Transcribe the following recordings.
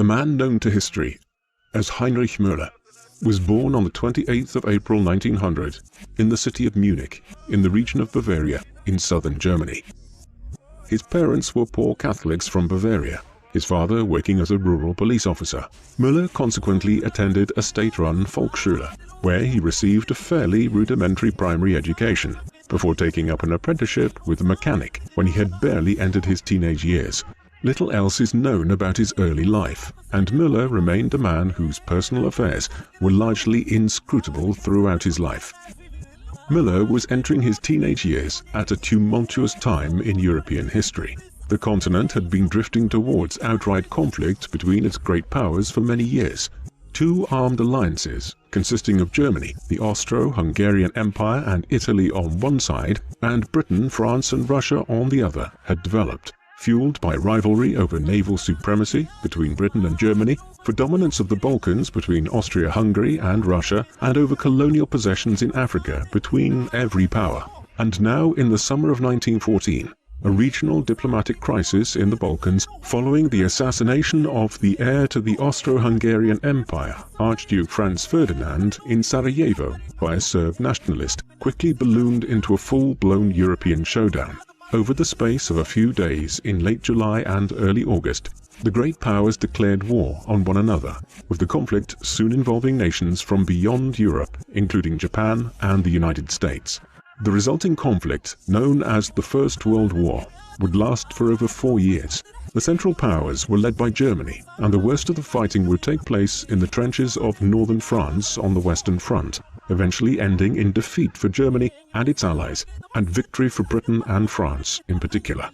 The man known to history as Heinrich Müller was born on the 28th of April 1900 in the city of Munich, in the region of Bavaria, in southern Germany. His parents were poor Catholics from Bavaria, his father working as a rural police officer. Müller consequently attended a state-run Volksschule, where he received a fairly rudimentary primary education, before taking up an apprenticeship with a mechanic when he had barely entered his teenage years. Little else is known about his early life, and Müller remained a man whose personal affairs were largely inscrutable throughout his life. Müller was entering his teenage years at a tumultuous time in European history. The continent had been drifting towards outright conflict between its great powers for many years. Two armed alliances, consisting of Germany, the Austro-Hungarian Empire and Italy on one side, and Britain, France and Russia on the other, had developed, fueled by rivalry over naval supremacy between Britain and Germany, for dominance of the Balkans between Austria-Hungary and Russia, and over colonial possessions in Africa between every power. And now, in the summer of 1914, a regional diplomatic crisis in the Balkans following the assassination of the heir to the Austro-Hungarian Empire, Archduke Franz Ferdinand, in Sarajevo by a Serb nationalist, quickly ballooned into a full-blown European showdown. Over the space of a few days in late July and early August, the great powers declared war on one another, with the conflict soon involving nations from beyond Europe, including Japan and the United States. The resulting conflict, known as the First World War, would last for over 4 years. The Central Powers were led by Germany, and the worst of the fighting would take place in the trenches of northern France on the Western Front, eventually ending in defeat for Germany and its allies, and victory for Britain and France in particular.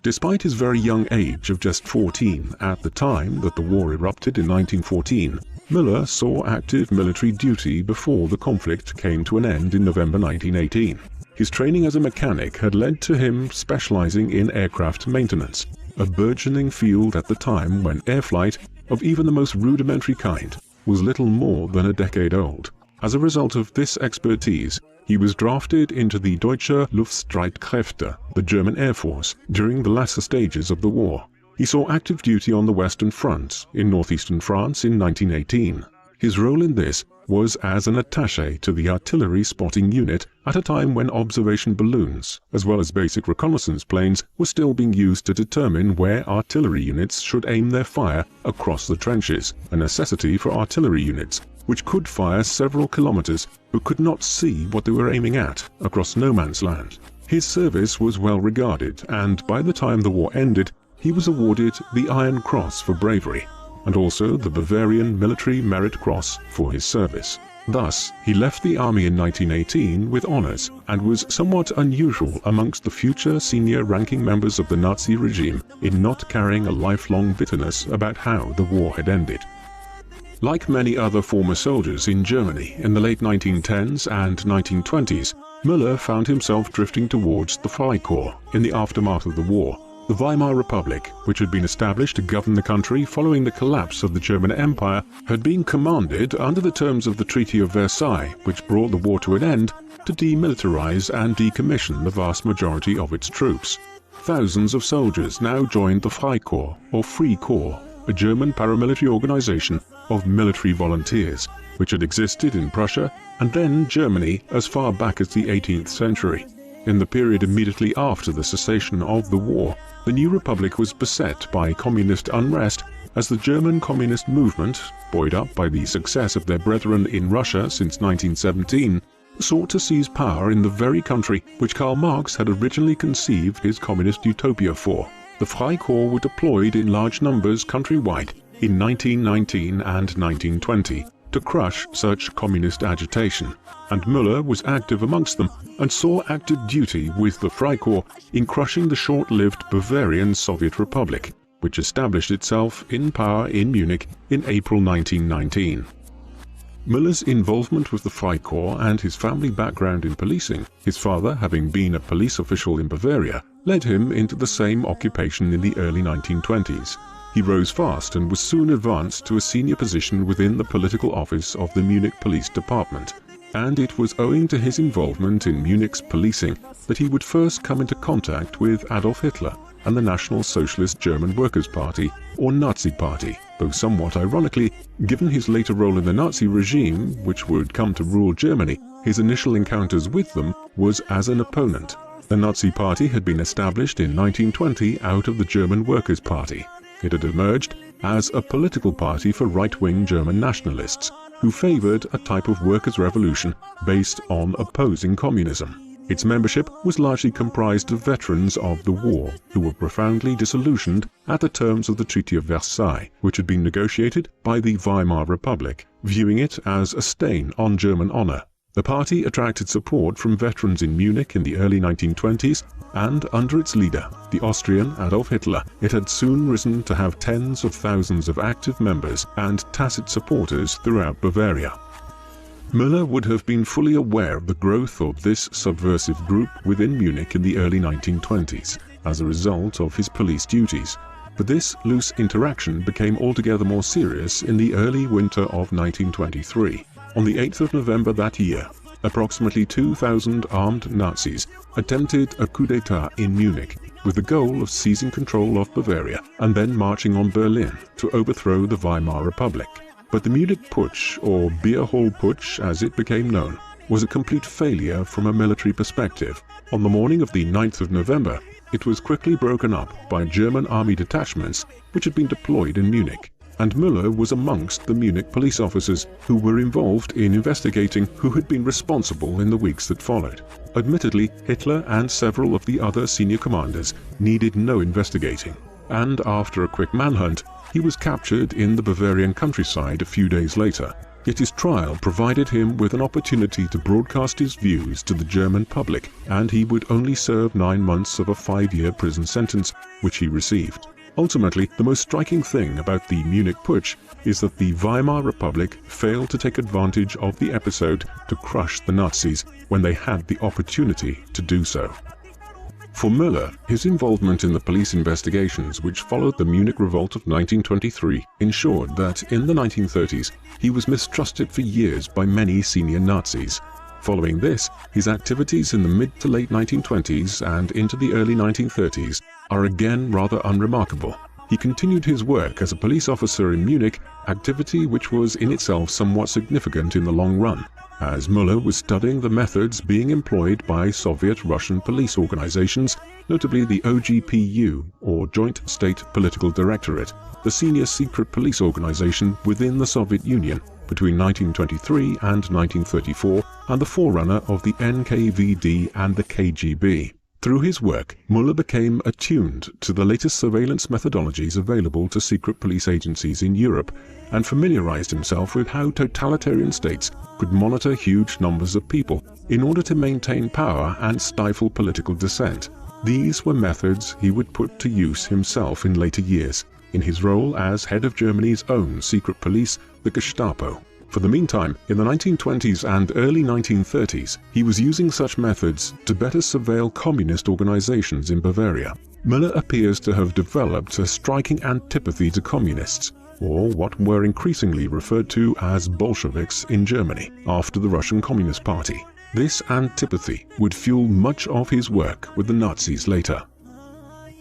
Despite his very young age of just 14 at the time that the war erupted in 1914, Müller saw active military duty before the conflict came to an end in November 1918. His training as a mechanic had led to him specializing in aircraft maintenance, a burgeoning field at the time when air flight, of even the most rudimentary kind, was little more than a decade old. As a result of this expertise, he was drafted into the Deutsche Luftstreitkräfte, the German Air Force, during the latter stages of the war. He saw active duty on the Western Front, in northeastern France in 1918. His role in this was as an attaché to the artillery spotting unit at a time when observation balloons, as well as basic reconnaissance planes, were still being used to determine where artillery units should aim their fire across the trenches, a necessity for artillery units, which could fire several kilometers but could not see what they were aiming at across no man's land. His service was well regarded, and by the time the war ended, he was awarded the Iron Cross for bravery, and also the Bavarian Military Merit Cross for his service. Thus, he left the army in 1918 with honors, and was somewhat unusual amongst the future senior ranking members of the Nazi regime in not carrying a lifelong bitterness about how the war had ended. Like many other former soldiers in Germany in the late 1910s and 1920s, Müller found himself drifting towards the Freikorps in the aftermath of the war. The Weimar Republic, which had been established to govern the country following the collapse of the German Empire, had been commanded under the terms of the Treaty of Versailles, which brought the war to an end, to demilitarize and decommission the vast majority of its troops. Thousands of soldiers now joined the Freikorps, or Free Corps, a German paramilitary organization of military volunteers, which had existed in Prussia and then Germany as far back as the 18th century. In the period immediately after the cessation of the war, the new republic was beset by communist unrest as the German communist movement, buoyed up by the success of their brethren in Russia since 1917, sought to seize power in the very country which Karl Marx had originally conceived his communist utopia for. The Freikorps were deployed in large numbers countrywide in 1919 and 1920 to crush such communist agitation, and Müller was active amongst them and saw active duty with the Freikorps in crushing the short-lived Bavarian Soviet Republic, which established itself in power in Munich in April 1919. Müller's involvement with the Freikorps and his family background in policing, his father having been a police official in Bavaria, led him into the same occupation in the early 1920s. He rose fast and was soon advanced to a senior position within the political office of the Munich Police Department, and it was owing to his involvement in Munich's policing that he would first come into contact with Adolf Hitler and the National Socialist German Workers' Party, or Nazi Party, though somewhat ironically, given his later role in the Nazi regime, which would come to rule Germany, his initial encounters with them was as an opponent. The Nazi Party had been established in 1920 out of the German Workers' Party. It had emerged as a political party for right-wing German nationalists, who favored a type of workers' revolution based on opposing communism. Its membership was largely comprised of veterans of the war, who were profoundly disillusioned at the terms of the Treaty of Versailles, which had been negotiated by the Weimar Republic, viewing it as a stain on German honor. The party attracted support from veterans in Munich in the early 1920s, and under its leader, the Austrian Adolf Hitler, it had soon risen to have tens of thousands of active members and tacit supporters throughout Bavaria. Müller would have been fully aware of the growth of this subversive group within Munich in the early 1920s, as a result of his police duties. But this loose interaction became altogether more serious in the early winter of 1923. On the 8th of November that year, approximately 2,000 armed Nazis attempted a coup d'état in Munich, with the goal of seizing control of Bavaria and then marching on Berlin to overthrow the Weimar Republic. But the Munich Putsch, or Beer Hall Putsch as it became known, was a complete failure from a military perspective. On the morning of the 9th of November, it was quickly broken up by German army detachments which had been deployed in Munich, and Müller was amongst the Munich police officers who were involved in investigating who had been responsible in the weeks that followed. Admittedly, Hitler and several of the other senior commanders needed no investigating, and after a quick manhunt, he was captured in the Bavarian countryside a few days later. Yet his trial provided him with an opportunity to broadcast his views to the German public, and he would only serve 9 months of a 5-year prison sentence, which he received. Ultimately, the most striking thing about the Munich Putsch is that the Weimar Republic failed to take advantage of the episode to crush the Nazis when they had the opportunity to do so. For Müller, his involvement in the police investigations which followed the Munich Revolt of 1923 ensured that in the 1930s he was mistrusted for years by many senior Nazis. Following this, his activities in the mid to late 1920s and into the early 1930s are again rather unremarkable. He continued his work as a police officer in Munich, activity which was in itself somewhat significant in the long run, as Müller was studying the methods being employed by Soviet-Russian police organizations, notably the OGPU, or Joint State Political Directorate, the senior secret police organization within the Soviet Union between 1923 and 1934, and the forerunner of the NKVD and the KGB. Through his work, Müller became attuned to the latest surveillance methodologies available to secret police agencies in Europe, and familiarized himself with how totalitarian states could monitor huge numbers of people in order to maintain power and stifle political dissent. These were methods he would put to use himself in later years, in his role as head of Germany's own secret police, the Gestapo. For the meantime, in the 1920s and early 1930s, he was using such methods to better surveil communist organizations in Bavaria. Müller appears to have developed a striking antipathy to communists, or what were increasingly referred to as Bolsheviks in Germany, after the Russian Communist Party. This antipathy would fuel much of his work with the Nazis later.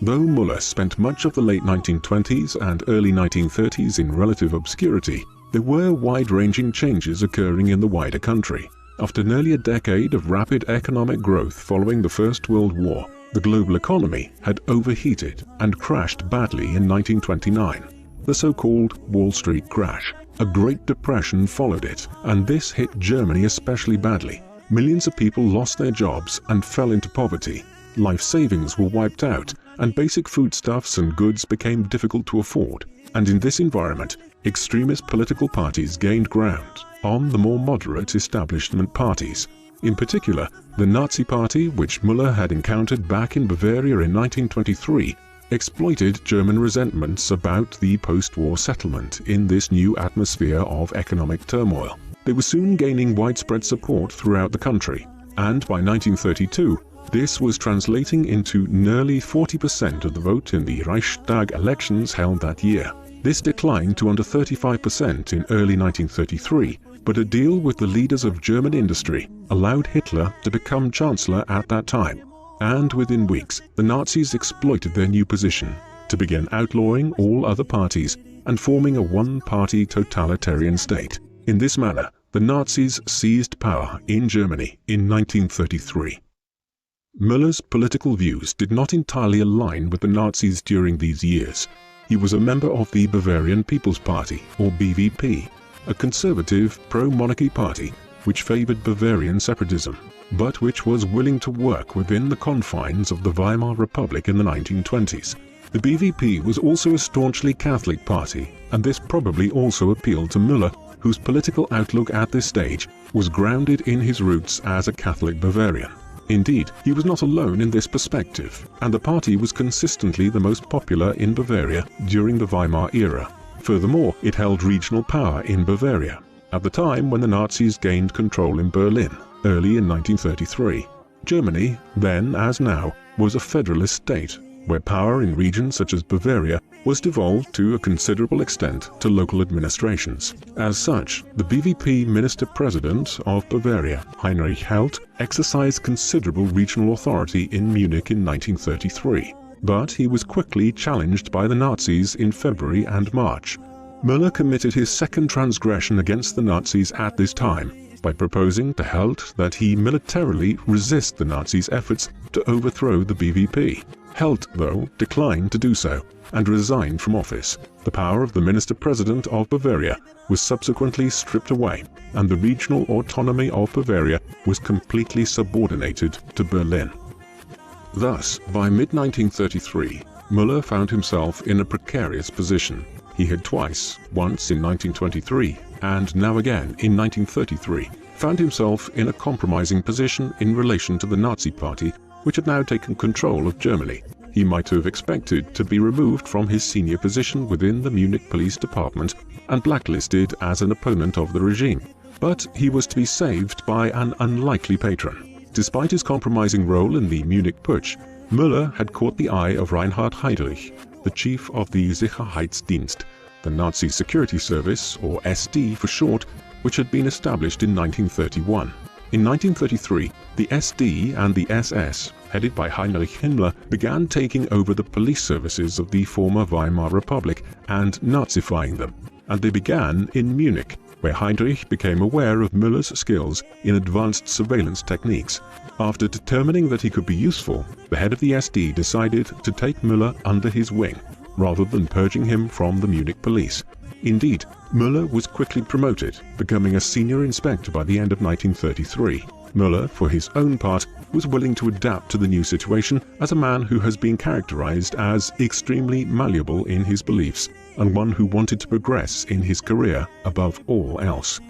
Though Müller spent much of the late 1920s and early 1930s in relative obscurity, there were wide-ranging changes occurring in the wider country. After nearly a decade of rapid economic growth following the First World War, the global economy had overheated and crashed badly in 1929. The so-called Wall Street crash. A Great Depression followed it, and this hit Germany especially badly. Millions of people lost their jobs and fell into poverty. Life savings were wiped out, and basic foodstuffs and goods became difficult to afford. And in this environment, extremist political parties gained ground on the more moderate establishment parties. In particular, the Nazi Party, which Müller had encountered back in Bavaria in 1923, exploited German resentments about the post-war settlement in this new atmosphere of economic turmoil. They were soon gaining widespread support throughout the country, and by 1932, this was translating into nearly 40% of the vote in the Reichstag elections held that year. This declined to under 35% in early 1933, but a deal with the leaders of German industry allowed Hitler to become chancellor at that time. And within weeks, the Nazis exploited their new position to begin outlawing all other parties and forming a one-party totalitarian state. In this manner, the Nazis seized power in Germany in 1933. Müller's political views did not entirely align with the Nazis during these years. He was a member of the Bavarian People's Party, or BVP, a conservative pro-monarchy party which favored Bavarian separatism, but which was willing to work within the confines of the Weimar Republic in the 1920s. The BVP was also a staunchly Catholic party, and this probably also appealed to Müller, whose political outlook at this stage was grounded in his roots as a Catholic Bavarian. Indeed, he was not alone in this perspective, and the party was consistently the most popular in Bavaria during the Weimar era. Furthermore, it held regional power in Bavaria, at the time when the Nazis gained control in Berlin, early in 1933. Germany, then as now, was a federalist state, where power in regions such as Bavaria was devolved to a considerable extent to local administrations. As such, the BVP Minister-President of Bavaria, Heinrich Müller, exercised considerable regional authority in Munich in 1933, but he was quickly challenged by the Nazis in February and March. Müller committed his second transgression against the Nazis at this time by proposing to Müller that he militarily resist the Nazis' efforts to overthrow the BVP. Müller, though, declined to do so and resigned from office. The power of the Minister-President of Bavaria was subsequently stripped away, and the regional autonomy of Bavaria was completely subordinated to Berlin. Thus, by mid-1933, Müller found himself in a precarious position. He had twice, once in 1923 and now again in 1933, found himself in a compromising position in relation to the Nazi Party, which had now taken control of Germany. He might have expected to be removed from his senior position within the Munich Police Department and blacklisted as an opponent of the regime, but he was to be saved by an unlikely patron. Despite his compromising role in the Munich Putsch, Müller had caught the eye of Reinhard Heydrich, the chief of the Sicherheitsdienst, the Nazi security service, or SD for short, which had been established in 1931. In 1933, the SD and the SS, headed by Heinrich Himmler, began taking over the police services of the former Weimar Republic and Nazifying them, and they began in Munich, where Heinrich became aware of Müller's skills in advanced surveillance techniques. After determining that he could be useful, the head of the SD decided to take Müller under his wing, rather than purging him from the Munich police. Indeed, Müller was quickly promoted, becoming a senior inspector by the end of 1933. Müller, for his own part, was willing to adapt to the new situation as a man who has been characterized as extremely malleable in his beliefs, and one who wanted to progress in his career above all else.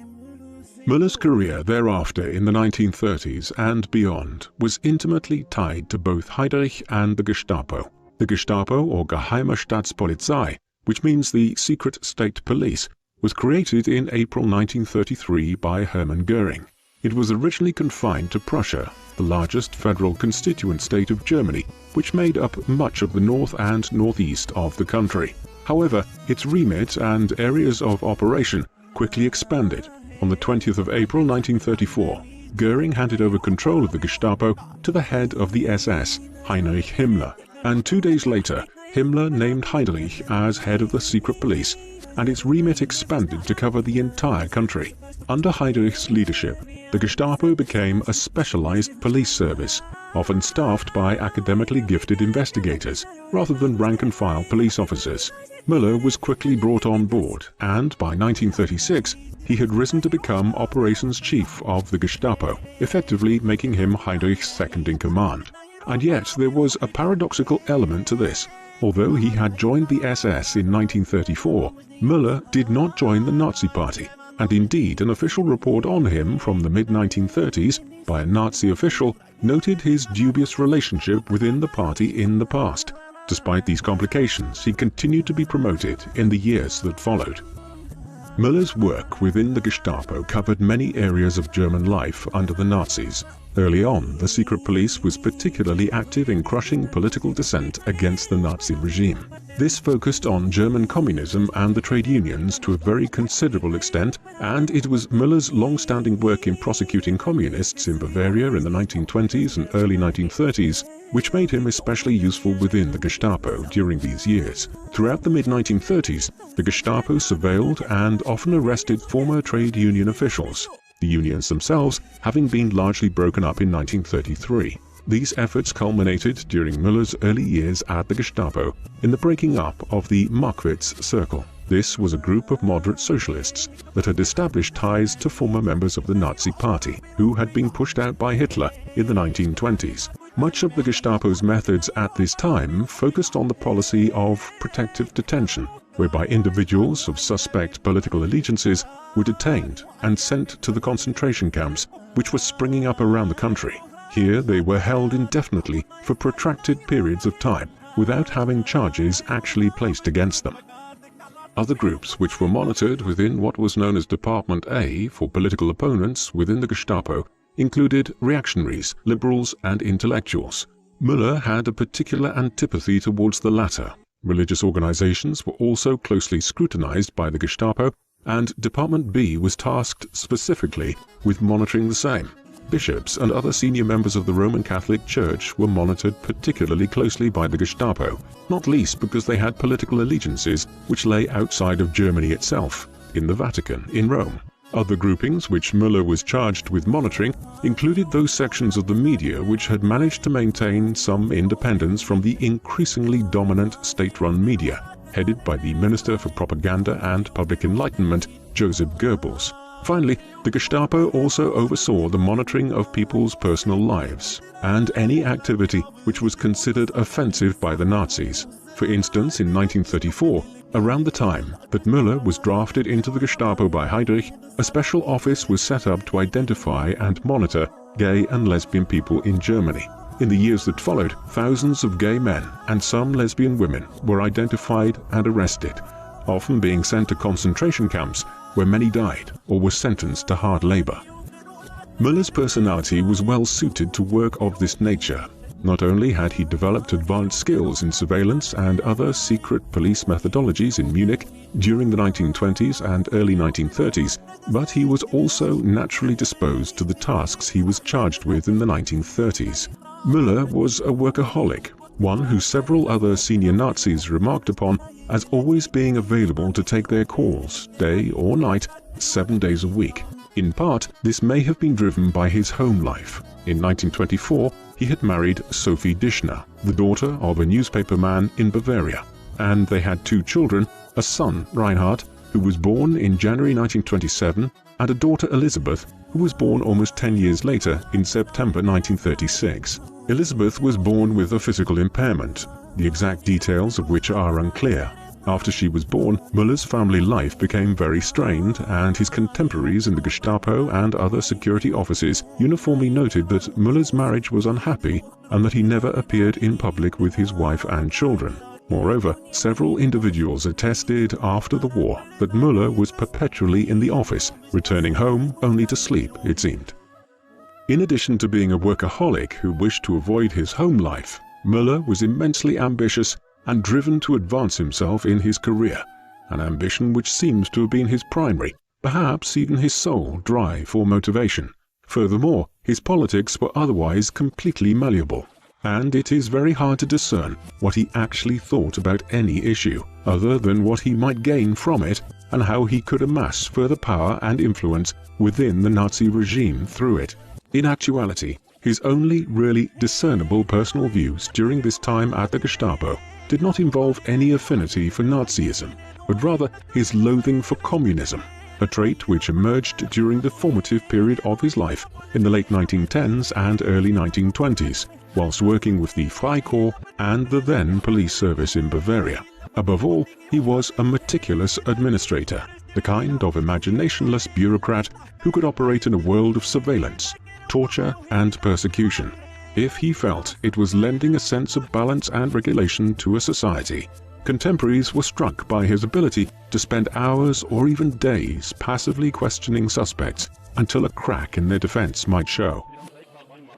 Müller's career thereafter in the 1930s and beyond was intimately tied to both Heydrich and the Gestapo. The Gestapo, or Geheime Staatspolizei, which means the secret state police, was created in April 1933 by Hermann Göring. It was originally confined to Prussia, the largest federal constituent state of Germany, which made up much of the north and northeast of the country. However, its remit and areas of operation quickly expanded. On the 20th of April 1934, Göring handed over control of the Gestapo to the head of the SS, Heinrich Himmler, and 2 days later, Himmler named Heydrich as head of the secret police, and its remit expanded to cover the entire country. Under Heydrich's leadership, the Gestapo became a specialized police service, often staffed by academically gifted investigators, rather than rank-and-file police officers. Müller was quickly brought on board, and by 1936, he had risen to become operations chief of the Gestapo, effectively making him Heydrich's second-in-command. And yet there was a paradoxical element to this. Although he had joined the SS in 1934, Müller did not join the Nazi Party, and indeed an official report on him from the mid-1930s by a Nazi official noted his dubious relationship within the party in the past. Despite these complications, he continued to be promoted in the years that followed. Müller's work within the Gestapo covered many areas of German life under the Nazis. Early on, the secret police was particularly active in crushing political dissent against the Nazi regime. This focused on German communism and the trade unions to a very considerable extent, and it was Müller's long-standing work in prosecuting communists in Bavaria in the 1920s and early 1930s which made him especially useful within the Gestapo during these years. Throughout the mid-1930s, the Gestapo surveilled and often arrested former trade union officials, the unions themselves having been largely broken up in 1933. These efforts culminated during Müller's early years at the Gestapo in the breaking up of the Markwitz Circle. This was a group of moderate socialists that had established ties to former members of the Nazi Party, who had been pushed out by Hitler in the 1920s. Much of the Gestapo's methods at this time focused on the policy of protective detention, whereby individuals of suspect political allegiances were detained and sent to the concentration camps which were springing up around the country. Here they were held indefinitely for protracted periods of time without having charges actually placed against them. Other groups which were monitored within what was known as Department A for political opponents within the Gestapo included reactionaries, liberals and intellectuals. Müller had a particular antipathy towards the latter. Religious organizations were also closely scrutinized by the Gestapo, and Department B was tasked specifically with monitoring the same. Bishops and other senior members of the Roman Catholic Church were monitored particularly closely by the Gestapo, not least because they had political allegiances which lay outside of Germany itself, in the Vatican, in Rome. Other groupings which Müller was charged with monitoring included those sections of the media which had managed to maintain some independence from the increasingly dominant state-run media, headed by the Minister for Propaganda and Public Enlightenment, Joseph Goebbels. Finally, the Gestapo also oversaw the monitoring of people's personal lives and any activity which was considered offensive by the Nazis. For instance, in 1934, around the time that Müller was drafted into the Gestapo by Heinrich, a special office was set up to identify and monitor gay and lesbian people in Germany. In the years that followed, thousands of gay men and some lesbian women were identified and arrested, often being sent to concentration camps where many died or were sentenced to hard labor. Müller's personality was well suited to work of this nature. Not only had he developed advanced skills in surveillance and other secret police methodologies in Munich during the 1920s and early 1930s, but he was also naturally disposed to the tasks he was charged with in the 1930s. Müller was a workaholic, one who several other senior Nazis remarked upon as always being available to take their calls, day or night, 7 days a week. In part, this may have been driven by his home life. In 1924, he had married Sophie Dischner, the daughter of a newspaperman in Bavaria, and they had 2 children, a son, Reinhard, who was born in January 1927, and a daughter, Elizabeth, who was born almost 10 years later in September 1936. Elizabeth was born with a physical impairment, the exact details of which are unclear. After she was born, Müller's family life became very strained, and his contemporaries in the Gestapo and other security offices uniformly noted that Müller's marriage was unhappy and that he never appeared in public with his wife and children. Moreover, several individuals attested after the war that Müller was perpetually in the office, returning home only to sleep, it seemed. In addition to being a workaholic who wished to avoid his home life, Müller was immensely ambitious and driven to advance himself in his career, an ambition which seems to have been his primary, perhaps even his sole, drive or motivation. Furthermore, his politics were otherwise completely malleable, and it is very hard to discern what he actually thought about any issue, other than what he might gain from it and how he could amass further power and influence within the Nazi regime through it. In actuality, his only really discernible personal views during this time at the Gestapo did not involve any affinity for Nazism, but rather his loathing for communism, a trait which emerged during the formative period of his life in the late 1910s and early 1920s, whilst working with the Freikorps and the then police service in Bavaria. Above all, he was a meticulous administrator, the kind of imaginationless bureaucrat who could operate in a world of surveillance, torture and persecution, if he felt it was lending a sense of balance and regulation to a society. Contemporaries were struck by his ability to spend hours or even days passively questioning suspects until a crack in their defense might show.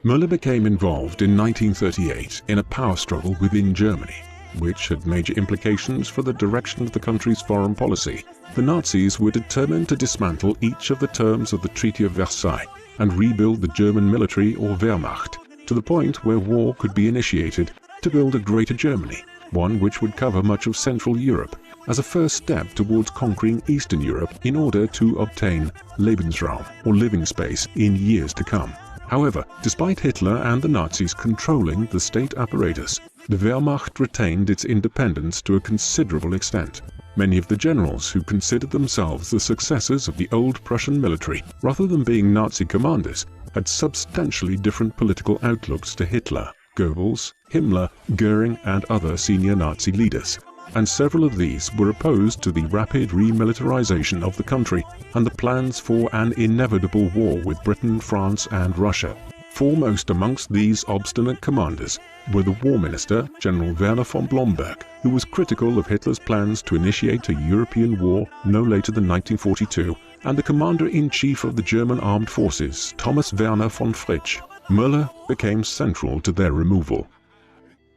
Müller became involved in 1938 in a power struggle within Germany, which had major implications for the direction of the country's foreign policy. The Nazis were determined to dismantle each of the terms of the Treaty of Versailles and rebuild the German military or Wehrmacht to the point where war could be initiated to build a greater Germany, one which would cover much of Central Europe, as a first step towards conquering Eastern Europe in order to obtain Lebensraum, or living space, in years to come. However, despite Hitler and the Nazis controlling the state apparatus, the Wehrmacht retained its independence to a considerable extent. Many of the generals who considered themselves the successors of the old Prussian military, rather than being Nazi commanders, had substantially different political outlooks to Hitler, Goebbels, Himmler, Goering and other senior Nazi leaders, and several of these were opposed to the rapid remilitarization of the country and the plans for an inevitable war with Britain, France and Russia. Foremost amongst these obstinate commanders were the War Minister, General Werner von Blomberg, who was critical of Hitler's plans to initiate a European war no later than 1942, and the Commander-in-Chief of the German Armed Forces, Thomas Werner von Fritsch. Müller became central to their removal.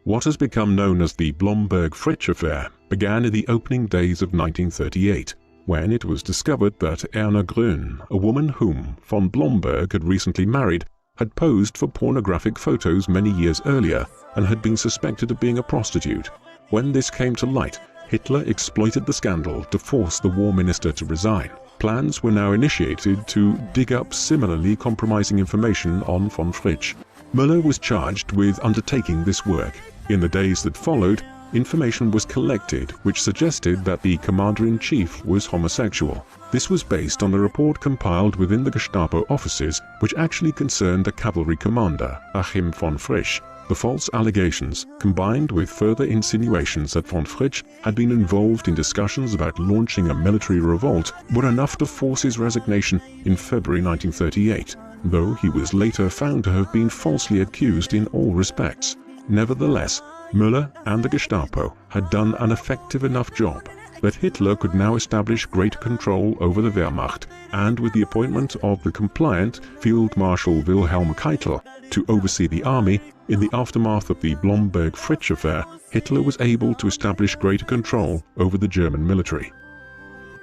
What has become known as the Blomberg-Fritsch affair began in the opening days of 1938, when it was discovered that Erna Grün, a woman whom von Blomberg had recently married, had posed for pornographic photos many years earlier and had been suspected of being a prostitute. When this came to light, Hitler exploited the scandal to force the War Minister to resign. Plans were now initiated to dig up similarly compromising information on von Fritsch. Müller was charged with undertaking this work. In the days that followed, information was collected which suggested that the Commander-in-Chief was homosexual. This was based on a report compiled within the Gestapo offices which actually concerned a cavalry commander, Achim von Frisch. The false allegations, combined with further insinuations that von Fritsch had been involved in discussions about launching a military revolt, were enough to force his resignation in February 1938, though he was later found to have been falsely accused in all respects. Nevertheless, Müller and the Gestapo had done an effective enough job that Hitler could now establish greater control over the Wehrmacht, and with the appointment of the compliant Field Marshal Wilhelm Keitel to oversee the army, in the aftermath of the Blomberg-Fritsch affair, Hitler was able to establish greater control over the German military.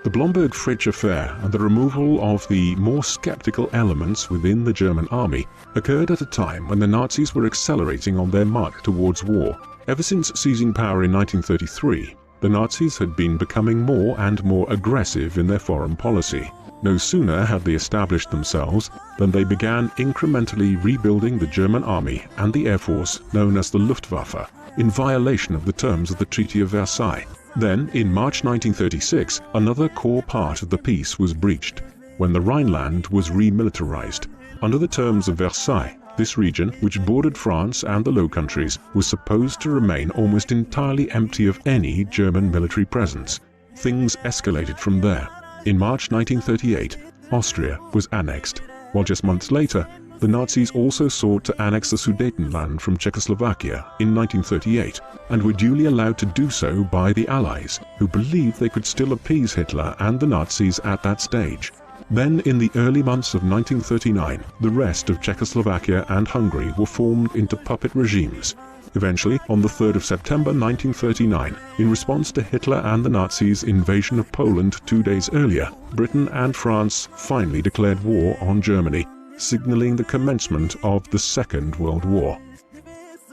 The Blomberg-Fritsch affair and the removal of the more skeptical elements within the German army occurred at a time when the Nazis were accelerating on their march towards war. Ever since seizing power in 1933, the Nazis had been becoming more and more aggressive in their foreign policy. No sooner had they established themselves than they began incrementally rebuilding the German army and the air force known as the Luftwaffe, in violation of the terms of the Treaty of Versailles. Then, in March 1936, another core part of the peace was breached, when the Rhineland was remilitarized. Under the terms of Versailles, this region, which bordered France and the Low Countries, was supposed to remain almost entirely empty of any German military presence. Things escalated from there. In March 1938, Austria was annexed, while just months later, the Nazis also sought to annex the Sudetenland from Czechoslovakia in 1938, and were duly allowed to do so by the Allies, who believed they could still appease Hitler and the Nazis at that stage. Then, in the early months of 1939, the rest of Czechoslovakia and Hungary were formed into puppet regimes. Eventually, on the 3rd of September 1939, in response to Hitler and the Nazis' invasion of Poland 2 days earlier, Britain and France finally declared war on Germany, signaling the commencement of the Second World War.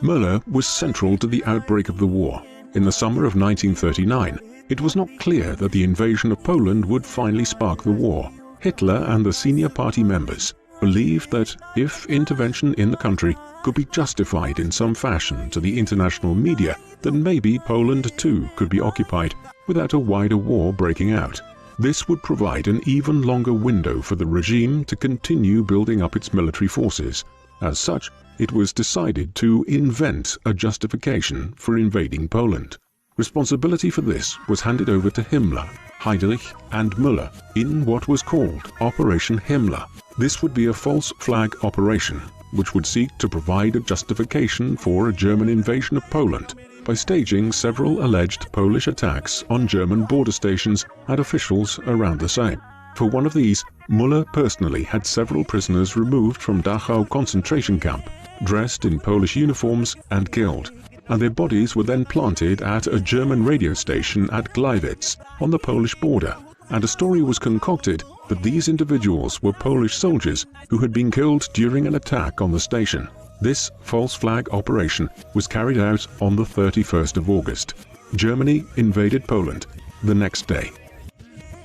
Müller was central to the outbreak of the war. In the summer of 1939, it was not clear that the invasion of Poland would finally spark the war. Hitler and the senior party members believed that if intervention in the country could be justified in some fashion to the international media, then maybe Poland too could be occupied without a wider war breaking out. This would provide an even longer window for the regime to continue building up its military forces. As such, it was decided to invent a justification for invading Poland. Responsibility for this was handed over to Himmler, Heinrich and Müller in what was called Operation Himmler. This would be a false flag operation, which would seek to provide a justification for a German invasion of Poland by staging several alleged Polish attacks on German border stations and officials around the same. For one of these, Müller personally had several prisoners removed from Dachau concentration camp, dressed in Polish uniforms and killed, and their bodies were then planted at a German radio station at Gleiwitz on the Polish border, and a story was concocted that these individuals were Polish soldiers who had been killed during an attack on the station. This false flag operation was carried out on the 31st of August. Germany invaded Poland the next day.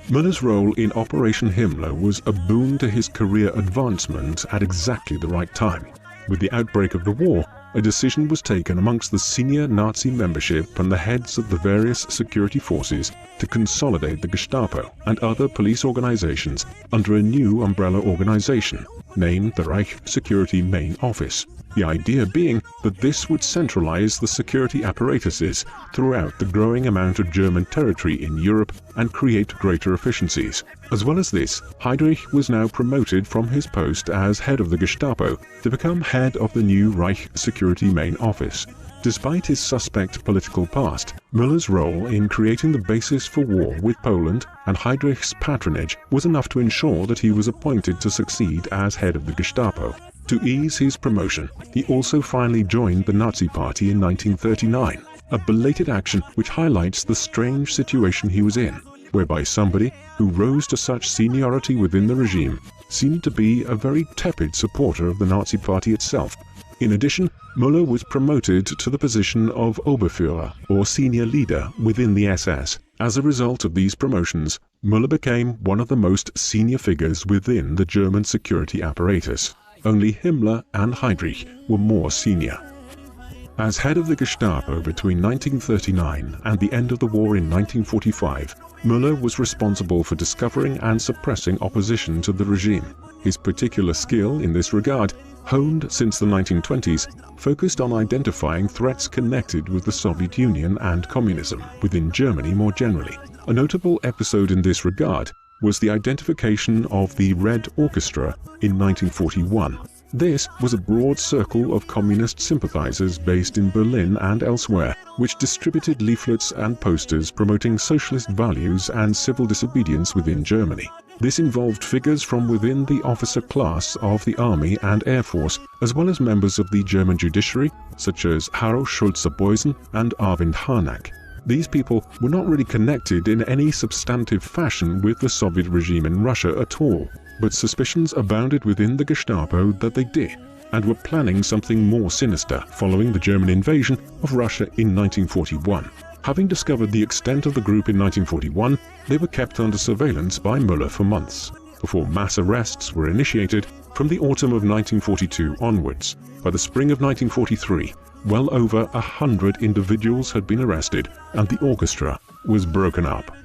Müller's role in Operation Himmler was a boon to his career advancement at exactly the right time. With the outbreak of the war, a decision was taken amongst the senior Nazi membership and the heads of the various security forces to consolidate the Gestapo and other police organizations under a new umbrella organization, named the Reich Security Main Office. The idea being that this would centralize the security apparatuses throughout the growing amount of German territory in Europe and create greater efficiencies. As well as this, Heinrich was now promoted from his post as head of the Gestapo to become head of the new Reich Security Main Office. Despite his suspect political past, Müller's role in creating the basis for war with Poland and Heinrich's patronage was enough to ensure that he was appointed to succeed as head of the Gestapo. To ease his promotion, he also finally joined the Nazi Party in 1939, a belated action which highlights the strange situation he was in, whereby somebody who rose to such seniority within the regime seemed to be a very tepid supporter of the Nazi Party itself. In addition, Müller was promoted to the position of Oberführer, or senior leader, within the SS. As a result of these promotions, Müller became one of the most senior figures within the German security apparatus. Only Himmler and Heinrich were more senior. As head of the Gestapo between 1939 and the end of the war in 1945, Müller was responsible for discovering and suppressing opposition to the regime. His particular skill in this regard, honed since the 1920s, focused on identifying threats connected with the Soviet Union and communism within Germany more generally. A notable episode in this regard was the identification of the Red Orchestra in 1941. This was a broad circle of communist sympathizers based in Berlin and elsewhere, which distributed leaflets and posters promoting socialist values and civil disobedience within Germany. This involved figures from within the officer class of the Army and Air Force, as well as members of the German judiciary, such as Harro Schulze-Beusen and Arvind Harnack. These people were not really connected in any substantive fashion with the Soviet regime in Russia at all, but suspicions abounded within the Gestapo that they did, and were planning something more sinister following the German invasion of Russia in 1941. Having discovered the extent of the group in 1941, they were kept under surveillance by Müller for months, before mass arrests were initiated from the autumn of 1942 onwards. By the spring of 1943, well over 100 individuals had been arrested and the orchestra was broken up.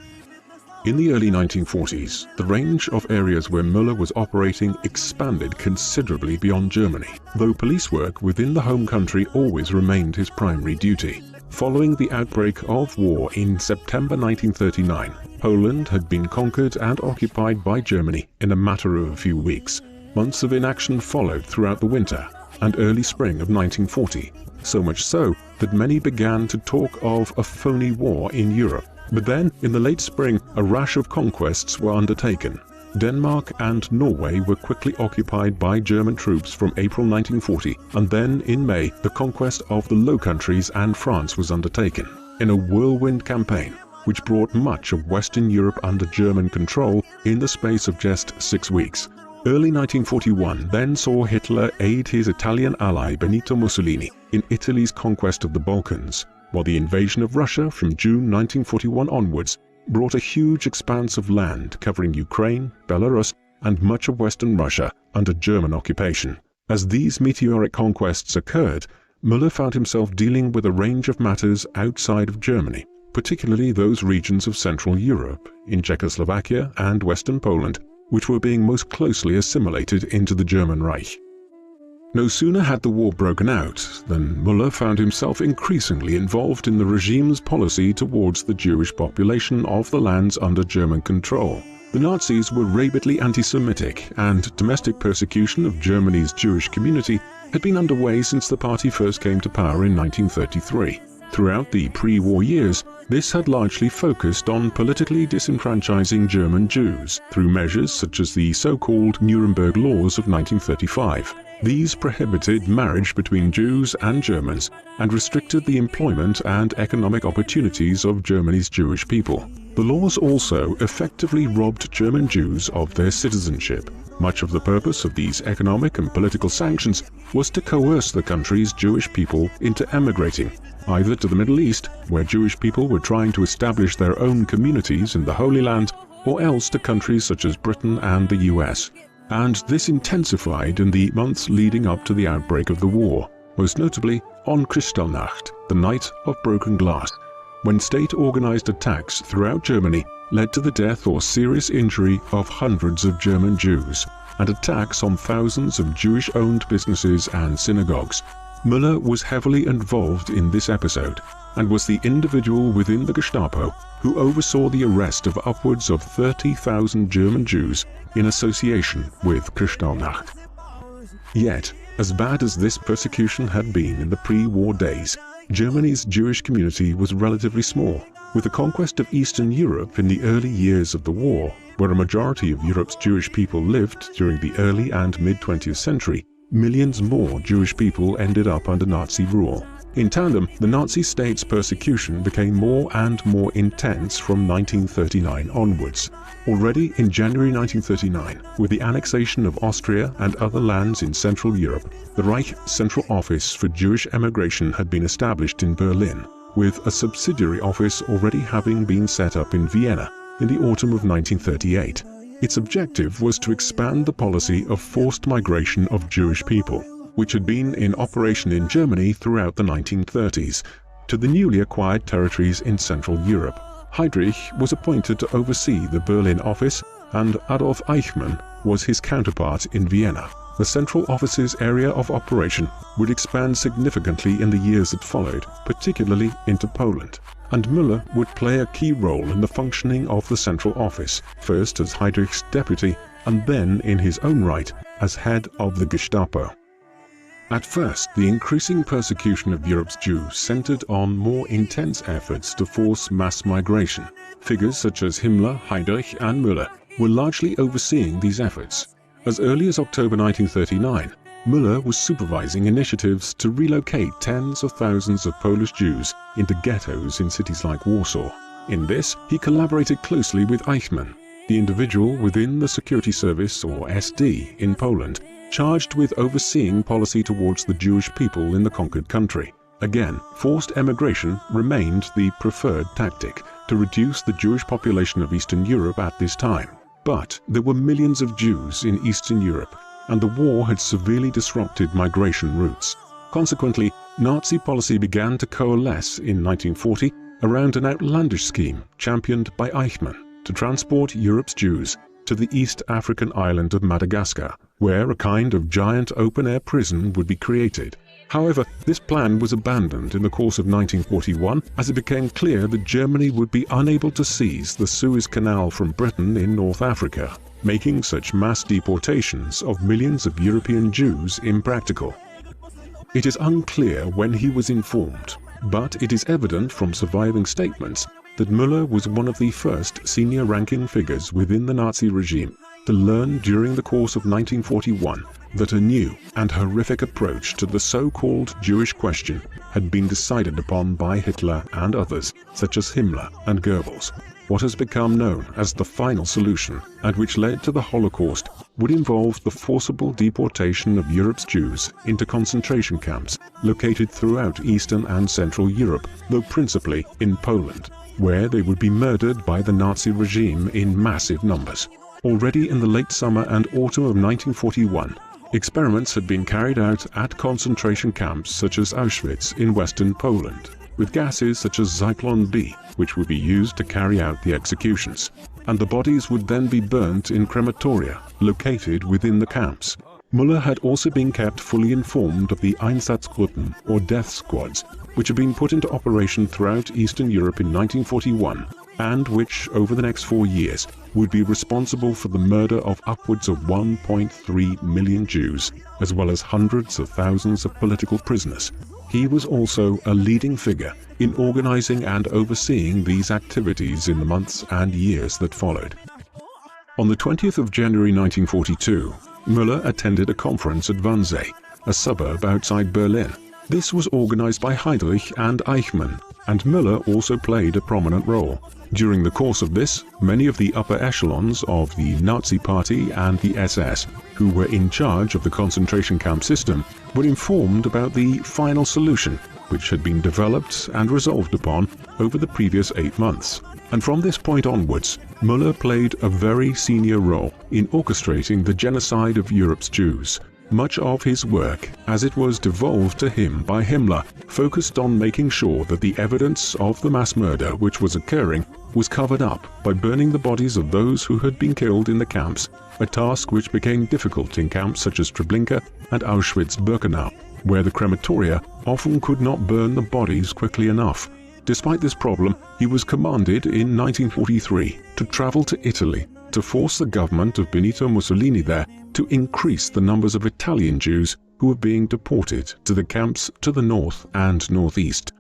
In the early 1940s, the range of areas where Müller was operating expanded considerably beyond Germany, though police work within the home country always remained his primary duty. Following the outbreak of war in September 1939, Poland had been conquered and occupied by Germany in a matter of a few weeks. Months of inaction followed throughout the winter and early spring of 1940, so much so that many began to talk of a phony war in Europe. But then, in the late spring, a rash of conquests were undertaken. Denmark and Norway were quickly occupied by German troops from April 1940, and then, in May, the conquest of the Low Countries and France was undertaken, in a whirlwind campaign, which brought much of Western Europe under German control in the space of just 6 weeks. Early 1941 then saw Hitler aid his Italian ally Benito Mussolini in Italy's conquest of the Balkans, while the invasion of Russia from June 1941 onwards brought a huge expanse of land covering Ukraine, Belarus, and much of Western Russia under German occupation. As these meteoric conquests occurred, Müller found himself dealing with a range of matters outside of Germany, particularly those regions of Central Europe, in Czechoslovakia and Western Poland, which were being most closely assimilated into the German Reich. No sooner had the war broken out than Müller found himself increasingly involved in the regime's policy towards the Jewish population of the lands under German control. The Nazis were rabidly anti-Semitic, and domestic persecution of Germany's Jewish community had been underway since the party first came to power in 1933. Throughout the pre-war years, this had largely focused on politically disenfranchising German Jews through measures such as the so-called Nuremberg Laws of 1935. These prohibited marriage between Jews and Germans and restricted the employment and economic opportunities of Germany's Jewish people. The laws also effectively robbed German Jews of their citizenship. Much of the purpose of these economic and political sanctions was to coerce the country's Jewish people into emigrating, either to the Middle East, where Jewish people were trying to establish their own communities in the Holy Land, or else to countries such as Britain and the US. And this intensified in the months leading up to the outbreak of the war, most notably on Kristallnacht, the Night of Broken Glass, when state-organized attacks throughout Germany led to the death or serious injury of hundreds of German Jews, and attacks on thousands of Jewish-owned businesses and synagogues. Müller was heavily involved in this episode, and was the individual within the Gestapo who oversaw the arrest of upwards of 30,000 German Jews in association with Kristallnacht. Yet, as bad as this persecution had been in the pre-war days, Germany's Jewish community was relatively small. With the conquest of Eastern Europe in the early years of the war, where a majority of Europe's Jewish people lived during the early and mid-20th century, millions more Jewish people ended up under Nazi rule. In tandem, the Nazi state's persecution became more and more intense from 1939 onwards. Already in January 1939, with the annexation of Austria and other lands in Central Europe, the Reich Central Office for Jewish Emigration had been established in Berlin, with a subsidiary office already having been set up in Vienna in the autumn of 1938. Its objective was to expand the policy of forced migration of Jewish people, which had been in operation in Germany throughout the 1930s, to the newly acquired territories in Central Europe. Heinrich was appointed to oversee the Berlin office, and Adolf Eichmann was his counterpart in Vienna. The Central Office's area of operation would expand significantly in the years that followed, particularly into Poland, and Müller would play a key role in the functioning of the Central Office, first as Heinrich's deputy and then in his own right as head of the Gestapo. At first, the increasing persecution of Europe's Jews centered on more intense efforts to force mass migration. Figures such as Himmler, Heinrich and Müller were largely overseeing these efforts. As early as October 1939, Müller was supervising initiatives to relocate tens of thousands of Polish Jews into ghettos in cities like Warsaw. In this, he collaborated closely with Eichmann, the individual within the Security Service, or SD, in Poland, charged with overseeing policy towards the Jewish people in the conquered country. Again, forced emigration remained the preferred tactic to reduce the Jewish population of Eastern Europe at this time. But there were millions of Jews in Eastern Europe, and the war had severely disrupted migration routes. Consequently, Nazi policy began to coalesce in 1940 around an outlandish scheme championed by Eichmann to transport Europe's Jews to the East African island of Madagascar, where a kind of giant open-air prison would be created. However, this plan was abandoned in the course of 1941 as it became clear that Germany would be unable to seize the Suez Canal from Britain in North Africa, making such mass deportations of millions of European Jews impractical. It is unclear when he was informed, but it is evident from surviving statements that Müller was one of the first senior-ranking figures within the Nazi regime to learn during the course of 1941 that a new and horrific approach to the so-called Jewish question had been decided upon by Hitler and others, such as Himmler and Goebbels. What has become known as the final solution, and which led to the Holocaust, would involve the forcible deportation of Europe's Jews into concentration camps located throughout Eastern and Central Europe, though principally in Poland, where they would be murdered by the Nazi regime in massive numbers. Already in the late summer and autumn of 1941, experiments had been carried out at concentration camps such as Auschwitz in western Poland, with gases such as Zyklon B, which would be used to carry out the executions, and the bodies would then be burnt in crematoria located within the camps. Müller had also been kept fully informed of the Einsatzgruppen, or death squads, which had been put into operation throughout Eastern Europe in 1941, and which, over the next 4 years, would be responsible for the murder of upwards of 1.3 million Jews, as well as hundreds of thousands of political prisoners. He was also a leading figure in organizing and overseeing these activities in the months and years that followed. On the 20th of January 1942, Müller attended a conference at Wannsee, a suburb outside Berlin. This was organized by Heinrich and Eichmann, and Müller also played a prominent role. During the course of this, many of the upper echelons of the Nazi Party and the SS, who were in charge of the concentration camp system, were informed about the final solution, which had been developed and resolved upon over the previous 8 months. And from this point onwards, Müller played a very senior role in orchestrating the genocide of Europe's Jews. Much of his work, as it was devolved to him by Himmler, focused on making sure that the evidence of the mass murder which was occurring was covered up by burning the bodies of those who had been killed in the camps, a task which became difficult in camps such as Treblinka and Auschwitz-Birkenau, where the crematoria often could not burn the bodies quickly enough. Despite this problem, he was commanded in 1943 to travel to Italy to force the government of Benito Mussolini there to increase the numbers of Italian Jews who were being deported to the camps to the north and northeast.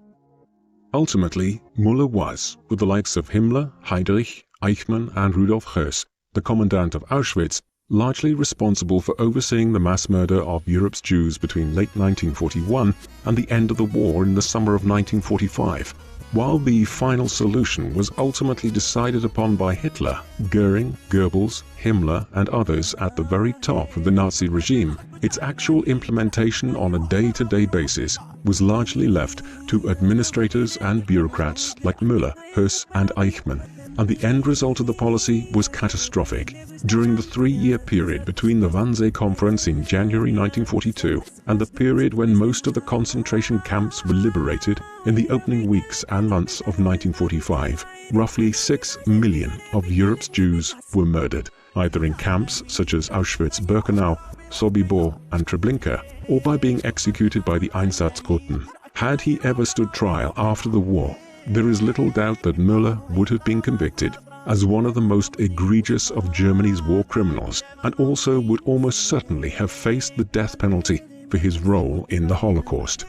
Ultimately, Müller was, with the likes of Himmler, Heinrich, Eichmann and Rudolf Höss, the commandant of Auschwitz, largely responsible for overseeing the mass murder of Europe's Jews between late 1941 and the end of the war in the summer of 1945. While the final solution was ultimately decided upon by Hitler, Goering, Goebbels, Himmler and others at the very top of the Nazi regime, its actual implementation on a day-to-day basis was largely left to administrators and bureaucrats like Müller, Höss and Eichmann, and the end result of the policy was catastrophic. During the 3-year period between the Wannsee Conference in January 1942 and the period when most of the concentration camps were liberated in the opening weeks and months of 1945, roughly 6 million of Europe's Jews were murdered, either in camps such as Auschwitz-Birkenau, Sobibor and Treblinka, or by being executed by the Einsatzgruppen. Had he ever stood trial after the war, there is little doubt that Müller would have been convicted as one of the most egregious of Germany's war criminals, and also would almost certainly have faced the death penalty for his role in the Holocaust.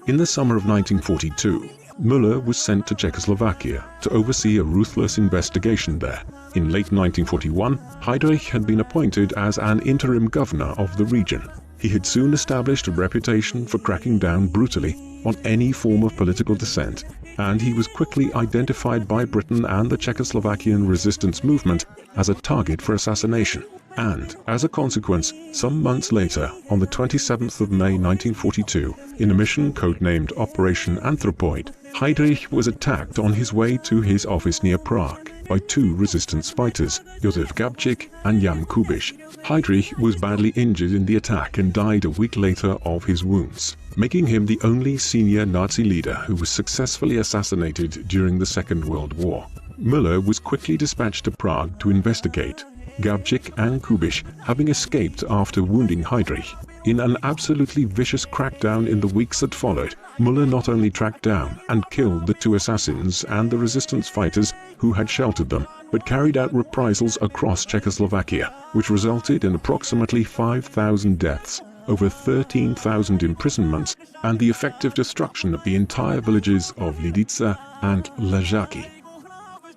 In the summer of 1942, Müller was sent to Czechoslovakia to oversee a ruthless investigation there. In late 1941, Heinrich had been appointed as an interim governor of the region. He had soon established a reputation for cracking down brutally on any form of political dissent, and he was quickly identified by Britain and the Czechoslovakian resistance movement as a target for assassination. And, as a consequence, some months later, on the 27th of May 1942, in a mission codenamed Operation Anthropoid, Heinrich was attacked on his way to his office near Prague by 2 resistance fighters, Josef Gabčík and Jan Kubiš. Heinrich was badly injured in the attack and died a week later of his wounds, making him the only senior Nazi leader who was successfully assassinated during the Second World War. Müller was quickly dispatched to Prague to investigate, Gabčík and Kubiš having escaped after wounding Heinrich. In an absolutely vicious crackdown in the weeks that followed, Müller not only tracked down and killed the 2 assassins and the resistance fighters who had sheltered them, but carried out reprisals across Czechoslovakia, which resulted in approximately 5,000 deaths, over 13,000 imprisonments, and the effective destruction of the entire villages of Lidice and Ležáky.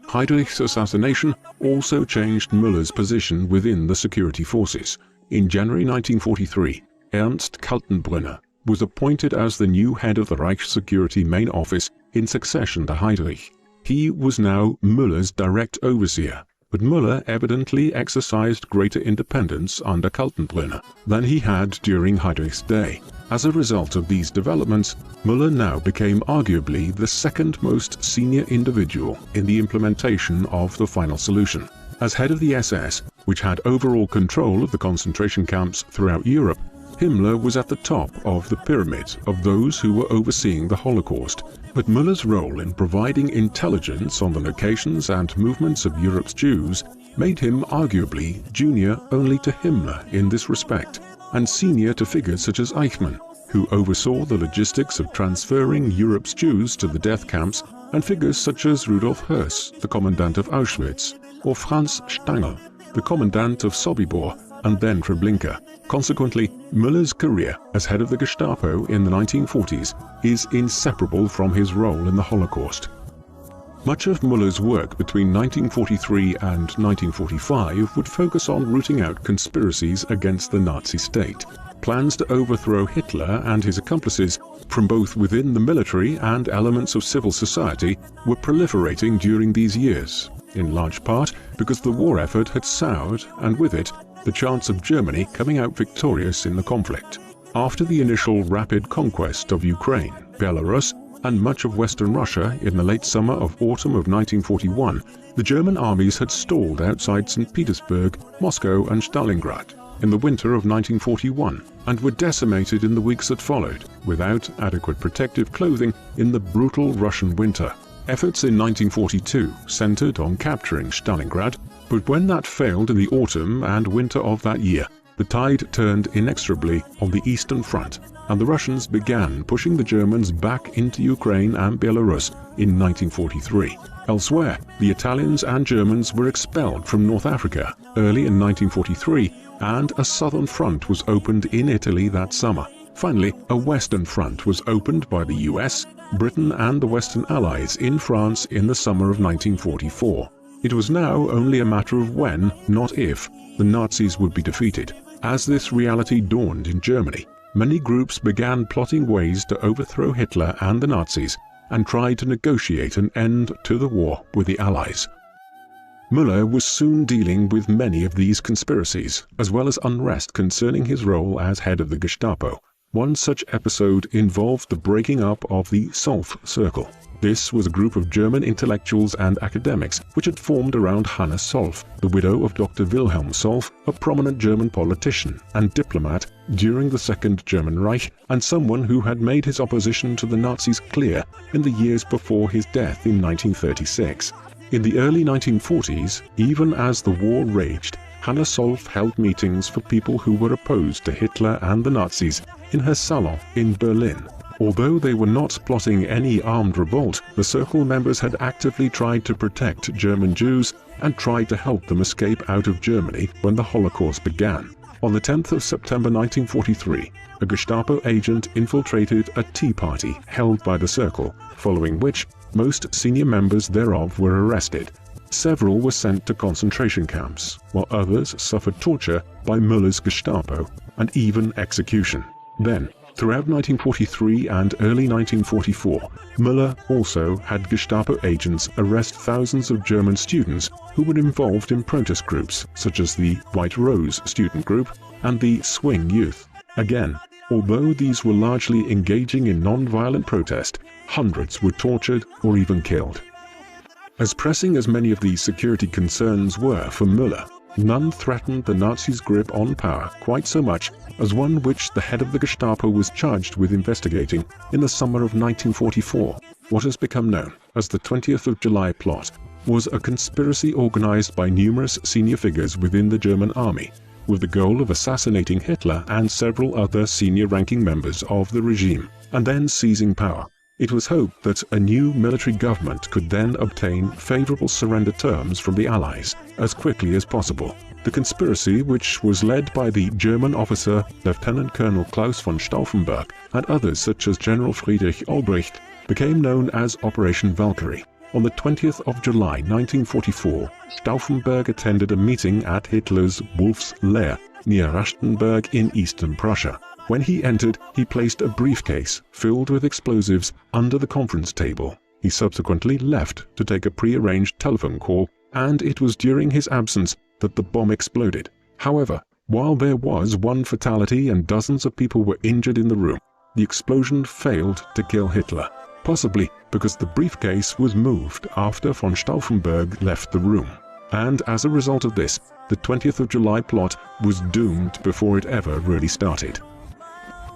Heinrich's assassination also changed Müller's position within the security forces. In January 1943, Ernst Kaltenbrunner was appointed as the new head of the Reichssecurity main office in succession to Heinrich. He was now Müller's direct overseer, but Müller evidently exercised greater independence under Kaltenbrunner than he had during Heinrich's day. As a result of these developments, Müller now became arguably the second most senior individual in the implementation of the final solution. As head of the SS, which had overall control of the concentration camps throughout Europe, Himmler was at the top of the pyramid of those who were overseeing the Holocaust, but Müller's role in providing intelligence on the locations and movements of Europe's Jews made him arguably junior only to Himmler in this respect, and senior to figures such as Eichmann, who oversaw the logistics of transferring Europe's Jews to the death camps, and figures such as Rudolf Höss, the commandant of Auschwitz, or Franz Stangl, the commandant of Sobibor and then Treblinka. Consequently, Müller's career as head of the Gestapo in the 1940s is inseparable from his role in the Holocaust. Much of Müller's work between 1943 and 1945 would focus on rooting out conspiracies against the Nazi state. Plans to overthrow Hitler and his accomplices from both within the military and elements of civil society were proliferating during these years, in large part because the war effort had soured, and with it, the chance of Germany coming out victorious in the conflict. After the initial rapid conquest of Ukraine, Belarus, and much of Western Russia in the late summer of autumn of 1941, the German armies had stalled outside St. Petersburg, Moscow, and Stalingrad in the winter of 1941, and were decimated in the weeks that followed, without adequate protective clothing in the brutal Russian winter. Efforts in 1942 centered on capturing Stalingrad, but when that failed in the autumn and winter of that year, the tide turned inexorably on the Eastern Front, and the Russians began pushing the Germans back into Ukraine and Belarus in 1943. Elsewhere, the Italians and Germans were expelled from North Africa early in 1943, and a southern front was opened in Italy that summer. Finally, a western front was opened by the US, Britain, and the Western Allies in France in the summer of 1944. It was now only a matter of when, not if, the Nazis would be defeated. As this reality dawned in Germany, many groups began plotting ways to overthrow Hitler and the Nazis and tried to negotiate an end to the war with the Allies. Müller was soon dealing with many of these conspiracies, as well as unrest concerning his role as head of the Gestapo. One such episode involved the breaking up of the Solf Circle. This was a group of German intellectuals and academics which had formed around Hanne Solf, the widow of Dr. Wilhelm Solf, a prominent German politician and diplomat during the Second German Reich, and someone who had made his opposition to the Nazis clear in the years before his death in 1936. In the early 1940s, even as the war raged, Hanne Solf held meetings for people who were opposed to Hitler and the Nazis in her salon in Berlin. Although they were not plotting any armed revolt, the circle members had actively tried to protect German Jews and tried to help them escape out of Germany when the Holocaust began. On the 10th of September 1943, a Gestapo agent infiltrated a tea party held by the circle, following which most senior members thereof were arrested. Several were sent to concentration camps, while others suffered torture by Müller's Gestapo and even execution. Then, throughout 1943 and early 1944, Müller also had Gestapo agents arrest thousands of German students who were involved in protest groups such as the White Rose student group and the Swing Youth. Again, although these were largely engaging in non-violent protest, hundreds were tortured or even killed. As pressing as many of these security concerns were for Müller, none threatened the Nazis' grip on power quite so much as one which the head of the Gestapo was charged with investigating in the summer of 1944. What has become known as the 20th of July plot was a conspiracy organized by numerous senior figures within the German army, with the goal of assassinating Hitler and several other senior-ranking members of the regime, and then seizing power. It was hoped that a new military government could then obtain favorable surrender terms from the Allies as quickly as possible. The conspiracy, which was led by the German officer Lieutenant Colonel Klaus von Stauffenberg and others such as General Friedrich Albrecht, became known as Operation Valkyrie. On the 20th of July 1944, Stauffenberg attended a meeting at Hitler's Wolf's Lair near Rastenburg in eastern Prussia. When he entered, he placed a briefcase filled with explosives under the conference table. He subsequently left to take a pre-arranged telephone call, and it was during his absence that the bomb exploded. However, while there was one fatality and dozens of people were injured in the room, the explosion failed to kill Hitler, possibly because the briefcase was moved after von Stauffenberg left the room. And as a result of this, the 20th of July plot was doomed before it ever really started.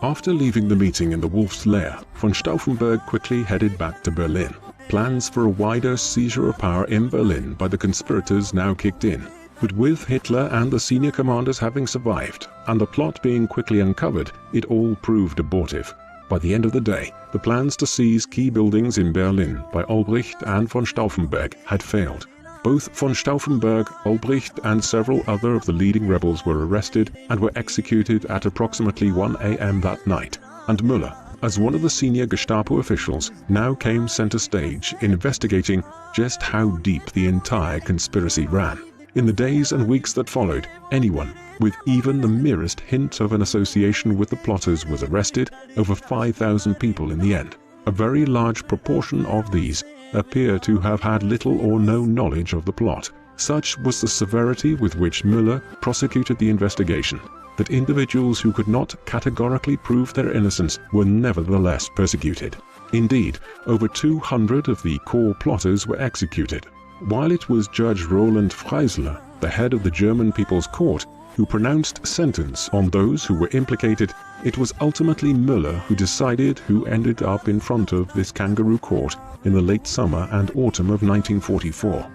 After leaving the meeting in the Wolf's Lair, von Stauffenberg quickly headed back to Berlin. Plans for a wider seizure of power in Berlin by the conspirators now kicked in, but with Hitler and the senior commanders having survived, and the plot being quickly uncovered, it all proved abortive. By the end of the day, the plans to seize key buildings in Berlin by Albrecht and von Stauffenberg had failed. Both von Stauffenberg, Albrecht, and several other of the leading rebels were arrested and were executed at approximately 1 a.m. that night, and Müller, as one of the senior Gestapo officials, now came center stage in investigating just how deep the entire conspiracy ran. In the days and weeks that followed, anyone with even the merest hint of an association with the plotters was arrested, over 5,000 people in the end. A very large proportion of these appear to have had little or no knowledge of the plot. Such was the severity with which Müller prosecuted the investigation, that individuals who could not categorically prove their innocence were nevertheless persecuted. Indeed, over 200 of the core plotters were executed. While it was Judge Roland Freisler, the head of the German People's Court, who pronounced sentence on those who were implicated, it was ultimately Müller who decided who ended up in front of this kangaroo court in the late summer and autumn of 1944.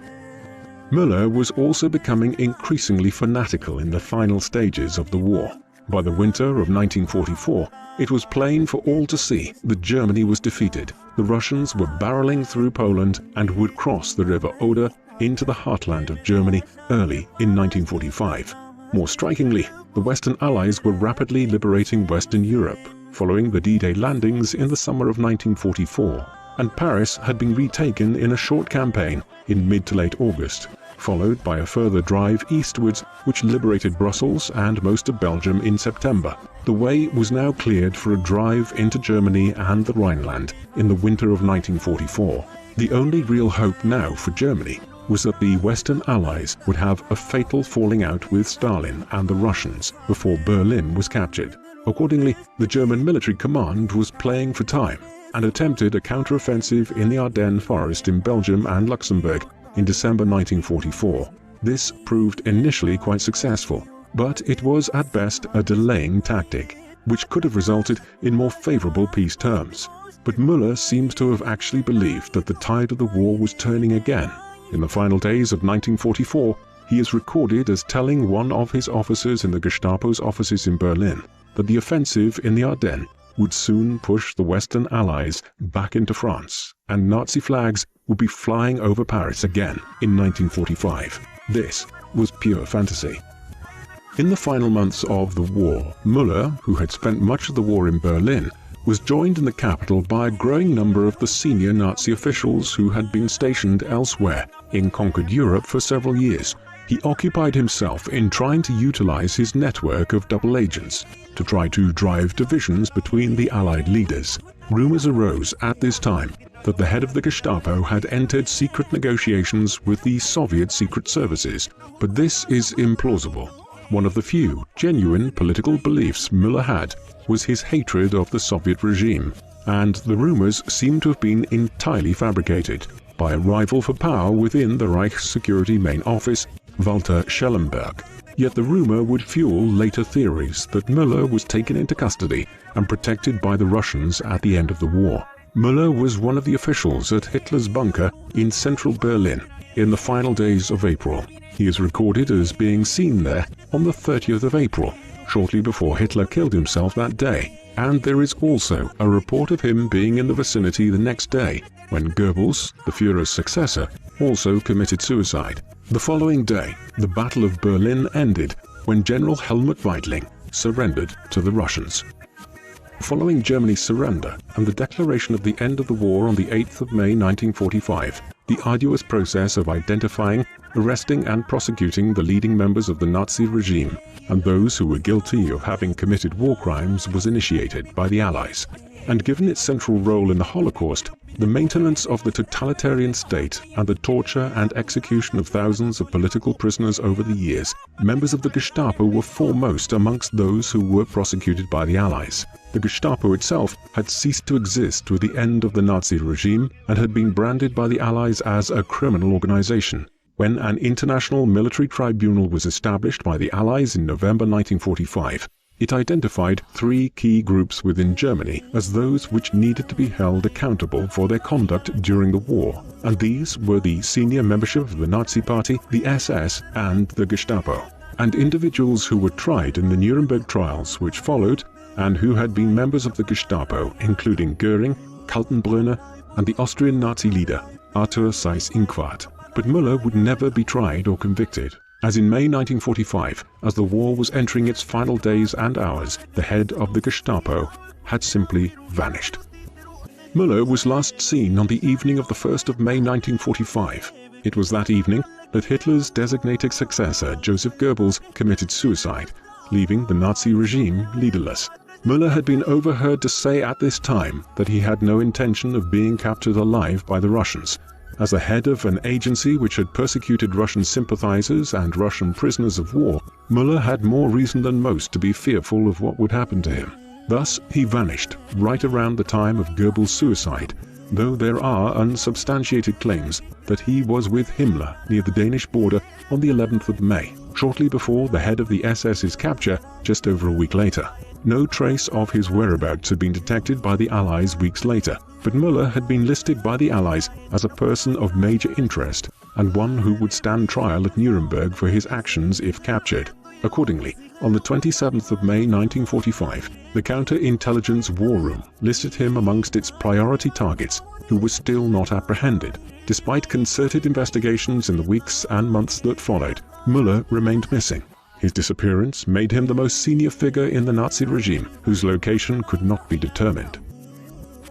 Müller was also becoming increasingly fanatical in the final stages of the war. By the winter of 1944, it was plain for all to see that Germany was defeated. The Russians were barreling through Poland and would cross the river Oder into the heartland of Germany early in 1945. More strikingly, the Western Allies were rapidly liberating Western Europe, following the D-Day landings in the summer of 1944, and Paris had been retaken in a short campaign in mid to late August, followed by a further drive eastwards which liberated Brussels and most of Belgium in September. The way was now cleared for a drive into Germany and the Rhineland in the winter of 1944. The only real hope now for Germany was that the Western Allies would have a fatal falling out with Stalin and the Russians before Berlin was captured. Accordingly, the German military command was playing for time and attempted a counteroffensive in the Ardennes forest in Belgium and Luxembourg in December 1944. This proved initially quite successful, but it was at best a delaying tactic, which could have resulted in more favorable peace terms. But Müller seems to have actually believed that the tide of the war was turning again. In the final days of 1944, he is recorded as telling one of his officers in the Gestapo's offices in Berlin that the offensive in the Ardennes would soon push the Western Allies back into France, and Nazi flags would be flying over Paris again in 1945. This was pure fantasy. In the final months of the war, Müller, who had spent much of the war in Berlin, was joined in the capital by a growing number of the senior Nazi officials who had been stationed elsewhere in conquered Europe for several years. He occupied himself in trying to utilize his network of double agents to try to drive divisions between the Allied leaders. Rumors arose at this time that the head of the Gestapo had entered secret negotiations with the Soviet secret services, but this is implausible. One of the few genuine political beliefs Müller had was his hatred of the Soviet regime, and the rumors seem to have been entirely fabricated by a rival for power within the Reich Security Main Office, Walter Schellenberg. Yet the rumor would fuel later theories that Müller was taken into custody and protected by the Russians at the end of the war. Müller was one of the officials at Hitler's bunker in central Berlin in the final days of April. He is recorded as being seen there on the 30th of April, shortly before Hitler killed himself that day, and there is also a report of him being in the vicinity the next day when Goebbels, the Führer's successor, also committed suicide. The following day, the Battle of Berlin ended when General Helmut Weidling surrendered to the Russians. Following Germany's surrender and the declaration of the end of the war on the 8th of May 1945, the arduous process of identifying, arresting and prosecuting the leading members of the Nazi regime and those who were guilty of having committed war crimes was initiated by the Allies. And given its central role in the Holocaust, the maintenance of the totalitarian state and the torture and execution of thousands of political prisoners over the years, members of the Gestapo were foremost amongst those who were prosecuted by the Allies. The Gestapo itself had ceased to exist with the end of the Nazi regime and had been branded by the Allies as a criminal organization. When an international military tribunal was established by the Allies in November 1945, it identified three key groups within Germany as those which needed to be held accountable for their conduct during the war, and these were the senior membership of the Nazi Party, the SS, and the Gestapo. And individuals who were tried in the Nuremberg trials which followed, and who had been members of the Gestapo, including Göring, Kaltenbrunner, and the Austrian Nazi leader, Arthur Seyss-Inquart. But Müller would never be tried or convicted. As in May 1945, as the war was entering its final days and hours, the head of the Gestapo had simply vanished. Müller was last seen on the evening of the 1st of May 1945. It was that evening that Hitler's designated successor, Joseph Goebbels, committed suicide, leaving the Nazi regime leaderless. Müller had been overheard to say at this time that he had no intention of being captured alive by the Russians. As the head of an agency which had persecuted Russian sympathizers and Russian prisoners of war, Müller had more reason than most to be fearful of what would happen to him. Thus, he vanished right around the time of Goebbels' suicide, though there are unsubstantiated claims that he was with Himmler near the Danish border on the 11th of May, shortly before the head of the SS's capture just over a week later. No trace of his whereabouts had been detected by the Allies weeks later, but Müller had been listed by the Allies as a person of major interest and one who would stand trial at Nuremberg for his actions if captured. Accordingly, on the 27th of May 1945, the Counterintelligence War Room listed him amongst its priority targets who were still not apprehended. Despite concerted investigations in the weeks and months that followed, Müller remained missing. His disappearance made him the most senior figure in the Nazi regime, whose location could not be determined.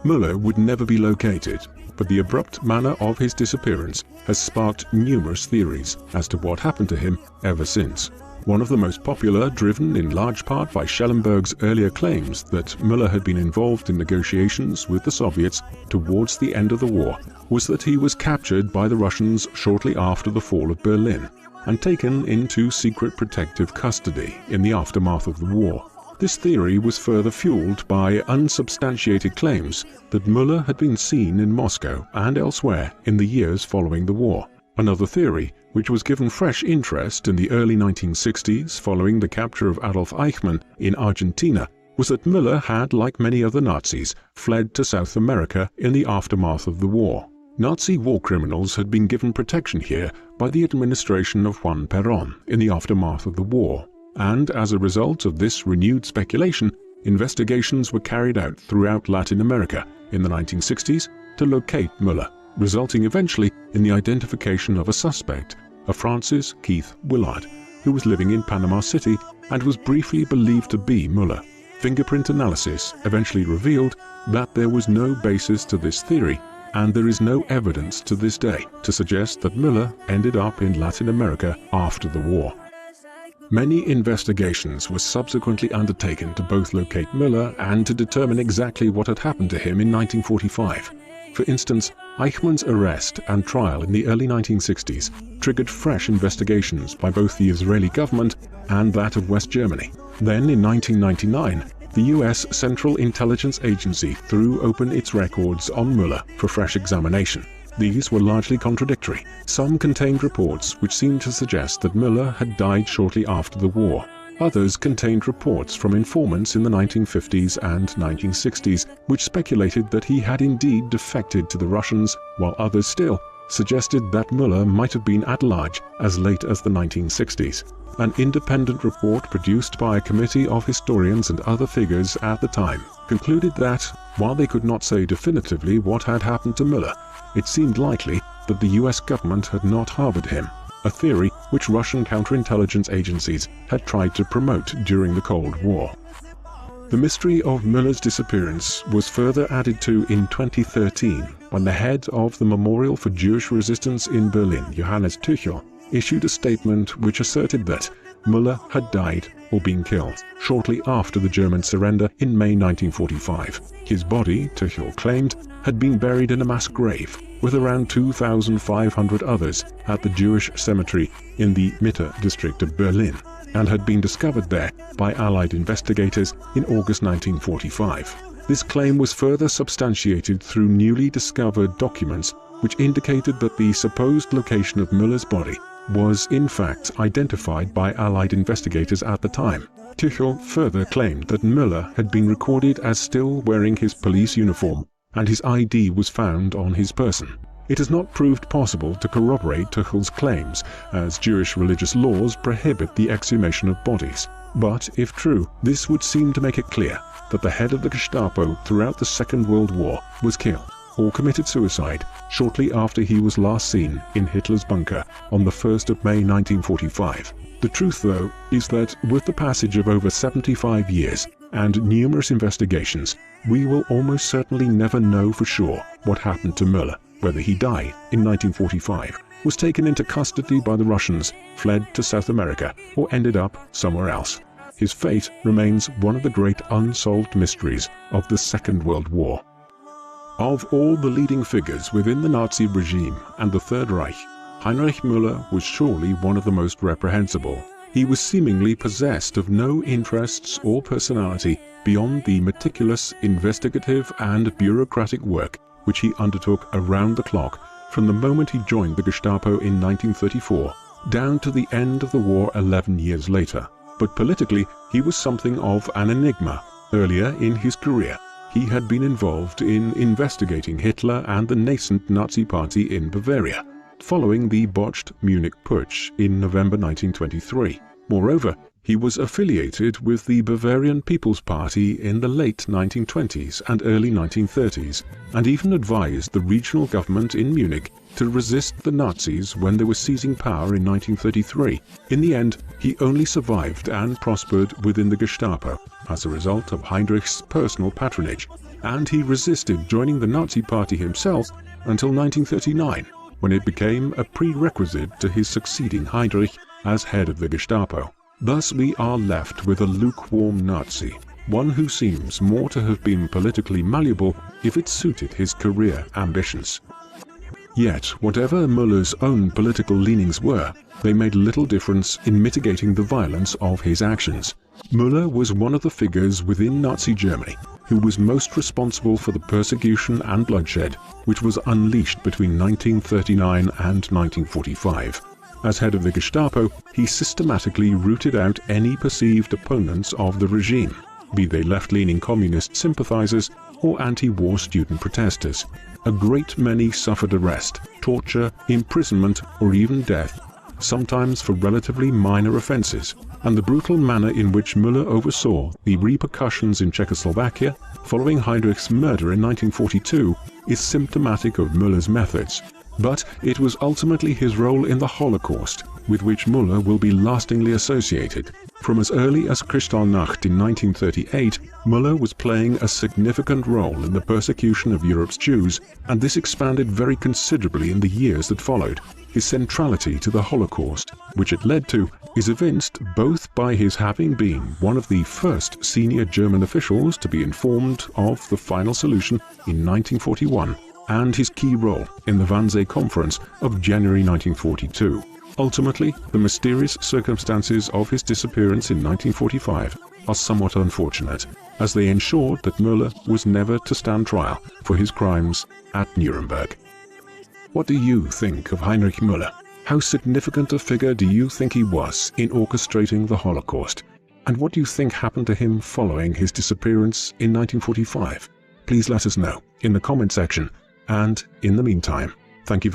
Müller would never be located, but the abrupt manner of his disappearance has sparked numerous theories as to what happened to him ever since. One of the most popular, driven in large part by Schellenberg's earlier claims that Müller had been involved in negotiations with the Soviets towards the end of the war, was that he was captured by the Russians shortly after the fall of Berlin and taken into secret protective custody in the aftermath of the war. This theory was further fueled by unsubstantiated claims that Müller had been seen in Moscow and elsewhere in the years following the war. Another theory, which was given fresh interest in the early 1960s following the capture of Adolf Eichmann in Argentina, was that Müller had, like many other Nazis, fled to South America in the aftermath of the war. Nazi war criminals had been given protection here by the administration of Juan Perón in the aftermath of the war, and as a result of this renewed speculation, investigations were carried out throughout Latin America in the 1960s to locate Müller, resulting eventually in the identification of a suspect, a Francis Keith Willard, who was living in Panama City and was briefly believed to be Müller. Fingerprint analysis eventually revealed that there was no basis to this theory, and there is no evidence to this day to suggest that Müller ended up in Latin America after the war. Many investigations were subsequently undertaken to both locate Müller and to determine exactly what had happened to him in 1945. For instance, Eichmann's arrest and trial in the early 1960s triggered fresh investigations by both the Israeli government and that of West Germany. Then in 1999, the US Central Intelligence Agency threw open its records on Müller for fresh examination. These were largely contradictory. Some contained reports which seemed to suggest that Müller had died shortly after the war. Others contained reports from informants in the 1950s and 1960s which speculated that he had indeed defected to the Russians, while others still suggested that Müller might have been at large as late as the 1960s. An independent report produced by a committee of historians and other figures at the time concluded that, while they could not say definitively what had happened to Müller, it seemed likely that the US government had not harbored him, a theory which Russian counterintelligence agencies had tried to promote during the Cold War. The mystery of Müller's disappearance was further added to in 2013 when the head of the Memorial for Jewish Resistance in Berlin, Johannes Tuchel, issued a statement which asserted that Müller had died or been killed shortly after the German surrender in May 1945. His body, Tuchel claimed, had been buried in a mass grave with around 2,500 others at the Jewish cemetery in the Mitte district of Berlin, and had been discovered there by Allied investigators in August 1945. This claim was further substantiated through newly discovered documents which indicated that the supposed location of Müller's body was in fact identified by Allied investigators at the time. Tuchel further claimed that Müller had been recorded as still wearing his police uniform, and his ID was found on his person. It has not proved possible to corroborate Tuchel's claims, as Jewish religious laws prohibit the exhumation of bodies. But, if true, this would seem to make it clear that the head of the Gestapo throughout the Second World War was killed. or committed suicide shortly after he was last seen in Hitler's bunker on the 1st of May 1945. The truth, though, is that with the passage of over 75 years and numerous investigations, we will almost certainly never know for sure what happened to Müller, whether he died in 1945, was taken into custody by the Russians, fled to South America, or ended up somewhere else. His fate remains one of the great unsolved mysteries of the Second World War. Of all the leading figures within the Nazi regime and the Third Reich, Heinrich Müller was surely one of the most reprehensible. He was seemingly possessed of no interests or personality beyond the meticulous investigative and bureaucratic work which he undertook around the clock from the moment he joined the Gestapo in 1934 down to the end of the war 11 years later. But politically, he was something of an enigma. Earlier in his career, he had been involved in investigating Hitler and the nascent Nazi party in Bavaria, following the botched Munich putsch in November 1923. Moreover, he was affiliated with the Bavarian People's Party in the late 1920s and early 1930s, and even advised the regional government in Munich to resist the Nazis when they were seizing power in 1933. In the end, he only survived and prospered within the Gestapo as a result of Heinrich's personal patronage, and he resisted joining the Nazi party himself until 1939, when it became a prerequisite to his succeeding Heinrich as head of the Gestapo. Thus we are left with a lukewarm Nazi, one who seems more to have been politically malleable if it suited his career ambitions. Yet, whatever Müller's own political leanings were, they made little difference in mitigating the violence of his actions. Müller was one of the figures within Nazi Germany who was most responsible for the persecution and bloodshed which was unleashed between 1939 and 1945. As head of the Gestapo, he systematically rooted out any perceived opponents of the regime, be they left-leaning communist sympathizers or anti-war student protesters. A great many suffered arrest, torture, imprisonment, or even death, sometimes for relatively minor offenses, and the brutal manner in which Müller oversaw the repercussions in Czechoslovakia following Heinrich's murder in 1942 is symptomatic of Müller's methods. But it was ultimately his role in the Holocaust with which Müller will be lastingly associated. From as early as Kristallnacht in 1938, Müller was playing a significant role in the persecution of Europe's Jews, and this expanded very considerably in the years that followed. His centrality to the Holocaust, which it led to, is evinced both by his having been one of the first senior German officials to be informed of the final solution in 1941, and his key role in the Wannsee Conference of January 1942. Ultimately, the mysterious circumstances of his disappearance in 1945 are somewhat unfortunate, as they ensured that Müller was never to stand trial for his crimes at Nuremberg. What do you think of Heinrich Müller? How significant a figure do you think he was in orchestrating the Holocaust? And what do you think happened to him following his disappearance in 1945? Please let us know in the comment section. And in the meantime, thank you very much.